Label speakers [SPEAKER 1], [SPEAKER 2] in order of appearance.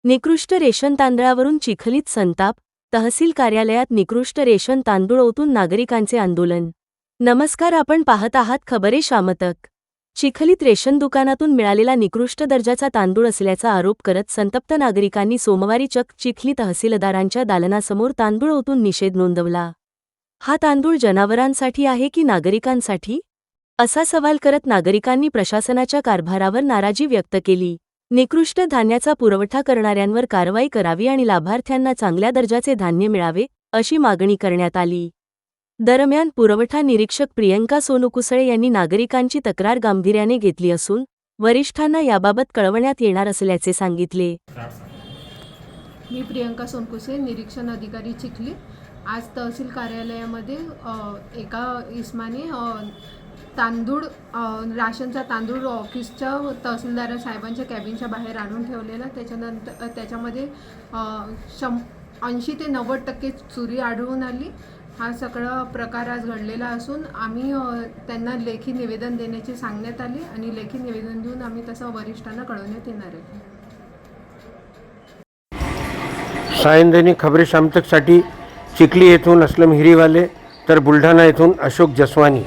[SPEAKER 1] निकृष्ट रेशन तांदळावरून चिखलीत संताप, तहसील कार्यालयात निकृष्ट रेशन तांदूळ ओतून नागरिकांचे आंदोलन। नमस्कार, आपण पाहत आहात खबरे शामतक। चिखलीत रेशन दुकानातून मिळालेला निकृष्ट दर्जाचा तांदूळ असल्याचा आरोप करत संतप्त नागरिकांनी सोमवारी चक्क चिखली तहसीलदारांच्या दालनासमोर तांदूळ ओतून निषेध नोंदवला। हा तांदूळ जनावरांसाठी आहे की नागरिकांसाठी, असा सवाल करत नागरिकांनी प्रशासनाच्या कारभारावर नाराजी व्यक्त केली। निकृष्ट धान्याचा पुरवठा करणाऱ्यांवर कारवाई करावी आणि लाभार्थ्यांना चांगल्या दर्जाचे धान्य मिळावे, अशी मागणी करण्यात आली। दरम्यान पुरवठा निरीक्षक प्रियंका सोनुकुसळे यांनी नागरिकांची तक्रार गांभीर्याने घेतली असून वरिष्ठांना याबाबत कळवण्यात येणार असल्याचे सांगितले।
[SPEAKER 2] मी प्रियंका सोनकुसे, निरीक्षण अधिकारी चिखली। आज तहसील कार्यालयामध्ये एका इस्माने तांदूळ राशनचा तांदूळ ऑफिसच्या तहसीलदार साहेबांच्या कॅबिनच्या बाहेर आणून ठेवलेला। त्याच्यानंतर त्याच्यामध्ये 80 ते 90% चोरी आढळून आली। हा सगळा प्रकार आज घडलेला असून आम्ही त्यांना लेखी निवेदन देण्याचे सांगण्यात आले आणि लेखी निवेदन देऊन आम्ही तसं वरिष्ठांना कळवण्यात येणार आहे।
[SPEAKER 3] सायंदैनिक खबरे शामतकसाठी चिखली येथून असलम हिरीवाले तर बुलढाणा येथून अशोक जसवानी।